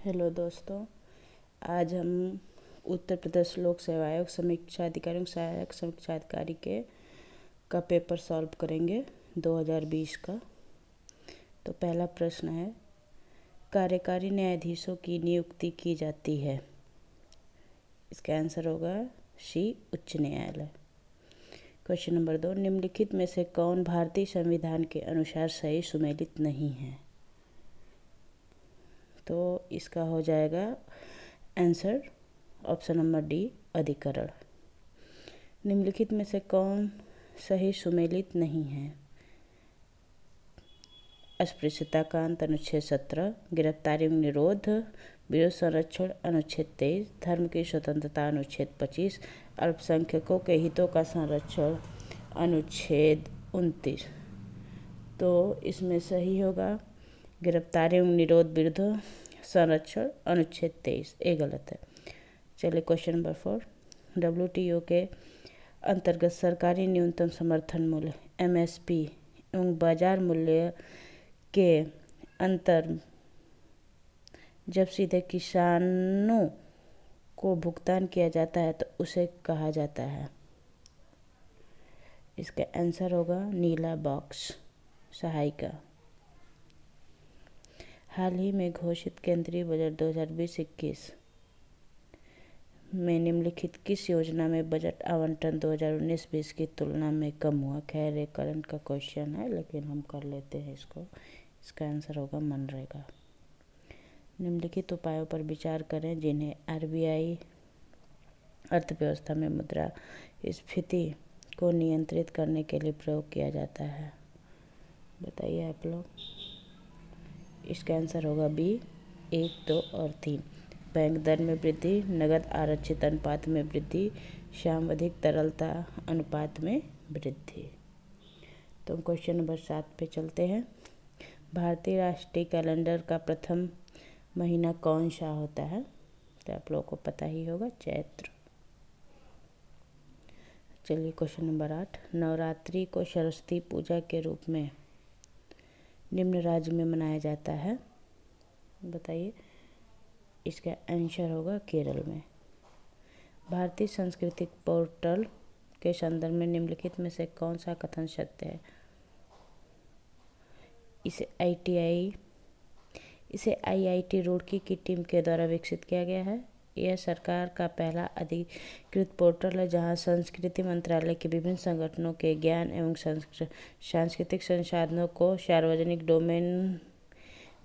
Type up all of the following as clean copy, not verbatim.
Hello दोस्तों, आज हम उत्तर प्रदेश लोक सेवा आयोग समीक्षा अधिकारी सहायक समीक्षा अधिकारी के का पेपर सॉल्व करेंगे 2020 का। तो पहला प्रश्न है, कार्यकारी न्यायाधीशों की नियुक्ति की जाती है। इसका आंसर होगा सी, उच्च न्यायालय। क्वेश्चन नंबर 2, निम्नलिखित में से कौन भारतीय संविधान के अनुसार सही सुमेलित नहीं है। तो इसका हो जाएगा आंसर ऑप्शन नंबर डी, अधिकरण। निम्नलिखित में से कौन सही सुमेलित नहीं है। अस्पृश्यता का अंत अनुच्छेद 17, गिरफ्तारी में निरोध विरोध संरक्षण अनुच्छेद 23, धर्म की स्वतंत्रता अनुच्छेद 25, अल्पसंख्यकों के हितों का संरक्षण अनुच्छेद 29। तो इसमें सही होगा गिरफ्तारी एवं निरोध विरुद्ध संरक्षण अनुच्छेद 23। ये गलत है। चलिए क्वेश्चन नंबर 4, WTO के अंतर्गत सरकारी न्यूनतम समर्थन मूल्य MSP एवं बाजार मूल्य के अंतर जब सीधे किसानों को भुगतान किया जाता है तो उसे कहा जाता है। इसका आंसर होगा नीला बॉक्स, सहायिका। हाल ही में घोषित केंद्रीय बजट 2020-21 में निम्नलिखित किस योजना में बजट आवंटन 2019-20 की तुलना में कम हुआ। खैर ये करंट का क्वेश्चन है, लेकिन हम कर लेते हैं इसको। इसका आंसर होगा मनरेगा। निम्नलिखित उपायों पर विचार करें जिन्हें RBI अर्थव्यवस्था में मुद्रास्फीति को नियंत्रित करने के लिए प्रयोग किया जाता है। बताइए आप लोग। इसका आंसर होगा बी, 1, 2 और 3। बैंक दर में वृद्धि, नगद आरक्षित अनुपात में वृद्धि, सामधिक तरलता अनुपात में वृद्धि। तो हम क्वेश्चन नंबर 7 पे चलते हैं। भारतीय राष्ट्रीय कैलेंडर का प्रथम महीना कौन सा होता है। तो आप लोगों को पता ही होगा, चैत्र। चलिए क्वेश्चन नंबर 8, नवरात्रि को सरस्वती पूजा के रूप में निम्न राज्य में मनाया जाता है। बताइए। इसका आंसर होगा केरल में। भारतीय सांस्कृतिक पोर्टल के संदर्भ में निम्नलिखित में से कौन सा कथन सत्य है। इसे IIT रुड़की की टीम के द्वारा विकसित किया गया है। यह सरकार का पहला अधिकृत पोर्टल है जहां संस्कृति मंत्रालय के विभिन्न संगठनों के ज्ञान एवं सांस्कृतिक संसाधनों को सार्वजनिक डोमेन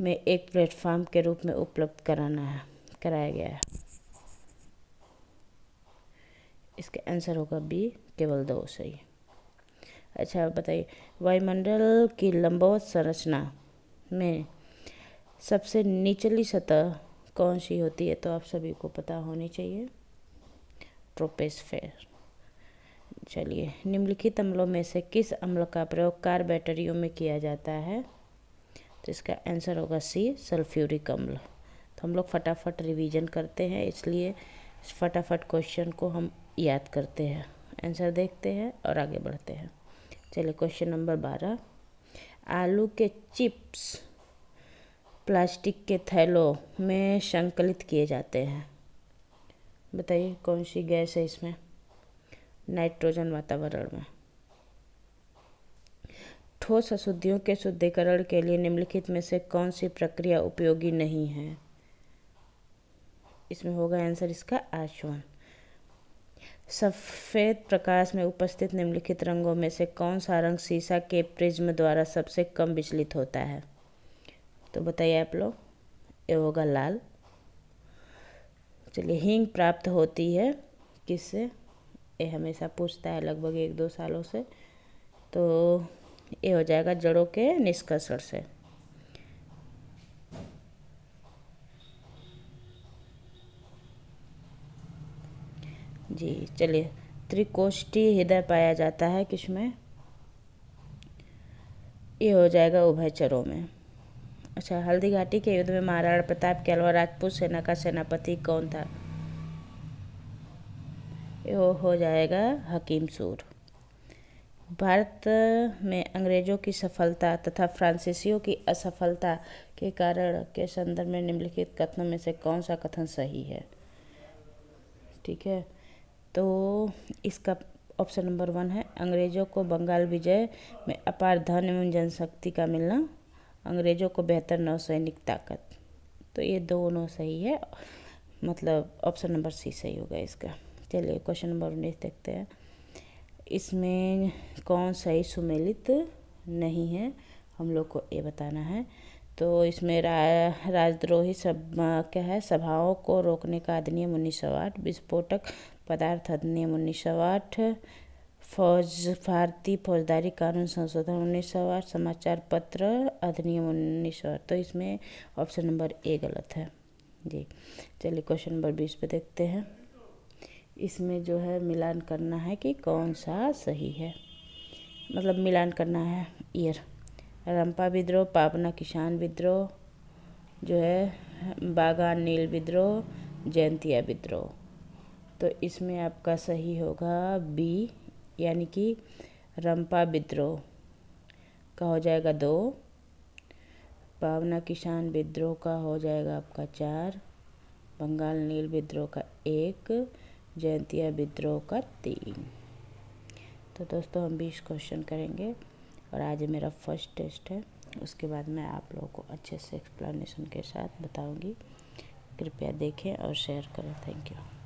में एक प्लेटफॉर्म के रूप में उपलब्ध कराया गया है। इसका आंसर होगा बी, केवल 2 सही। अच्छा बताइए, वायुमंडल की लंबवत संरचना में सबसे निचली सतह कौन सी होती है। तो आप सभी को पता होनी चाहिए, ट्रोपोस्फेयर। चलिए, निम्नलिखित अम्लों में से किस अम्ल का प्रयोग कार बैटरियों में किया जाता है। तो इसका आंसर होगा सी, सल्फ्यूरिक अम्ल। तो हम लोग फटाफट रिवीजन करते हैं, इसलिए फटाफट क्वेश्चन को हम याद करते हैं, आंसर देखते हैं और आगे बढ़ते हैं। चलिए क्वेश्चन नंबर 12, आलू के चिप्स प्लास्टिक के थैलों में संकलित किए जाते हैं। बताइए कौन सी गैस है इसमें। नाइट्रोजन वातावरण में। ठोस अशुद्धियों के शुद्धिकरण के लिए निम्नलिखित में से कौन सी प्रक्रिया उपयोगी नहीं है। इसमें होगा आंसर इसका आचमन। सफ़ेद प्रकाश में उपस्थित निम्नलिखित रंगों में से कौन सा रंग सीसा के प्रिज्म द्वारा सबसे कम विचलित होता है। तो बताइए आप लोग। ये होगा लाल। चलिए, हींग प्राप्त होती है किससे। ये हमेशा पूछता है लगभग 1-2 सालों से। तो ये हो जाएगा जड़ों के निष्कर्षण से। जी चलिए, त्रिकोष्ठी हृदय पाया जाता है किसमें। ये हो जाएगा उभयचरों में। अच्छा, हल्दी घाटी के युद्ध में महाराणा प्रताप के अलावा राजपूत सेना का सेनापति कौन था। ये हो जाएगा हकीम सूर। भारत में अंग्रेजों की सफलता तथा फ्रांसीसियों की असफलता के कारण के संदर्भ में निम्नलिखित कथनों में से कौन सा कथन सही है? ठीक है, तो इसका ऑप्शन नंबर 1 है, अंग्रेजों को बंगाल विजय में अपार धन एवं जनशक्ति का मिलना, अंग्रेजों को बेहतर नौसैनिक ताकत। तो ये दोनों सही है, मतलब ऑप्शन नंबर सी सही होगा इसका। चलिए क्वेश्चन नंबर 19 देखते हैं। इसमें कौन सही सुमेलित नहीं है, हम लोग को ये बताना है। तो इसमें राजद्रोही सब क्या है, सभाओं को रोकने का अधिनियम 1908, विस्फोटक पदार्थ अधिनियम 1908, भारतीय फौजदारी कानून संशोधन 1908, समाचार पत्र अधिनियम 1908। तो इसमें ऑप्शन नंबर ए गलत है जी। चलिए क्वेश्चन नंबर 20 पे देखते हैं। इसमें जो है मिलान करना है कि कौन सा सही है, मतलब मिलान करना है ईयर। रंपा विद्रोह, पाबना किसान विद्रोह, जो है बागान नील विद्रोह, जयंतिया विद्रोह। तो इसमें आपका सही होगा बी, यानी कि रंपा विद्रोह का हो जाएगा 2, पाबना किसान विद्रोह का हो जाएगा आपका 4, बंगाल नील विद्रोह का 1, जयंतिया विद्रोह का 3। तो दोस्तों हम 20 क्वेश्चन करेंगे और आज मेरा फर्स्ट टेस्ट है, उसके बाद मैं आप लोगों को अच्छे से एक्सप्लेनेशन के साथ बताऊंगी। कृपया देखें और शेयर करें। Thank you.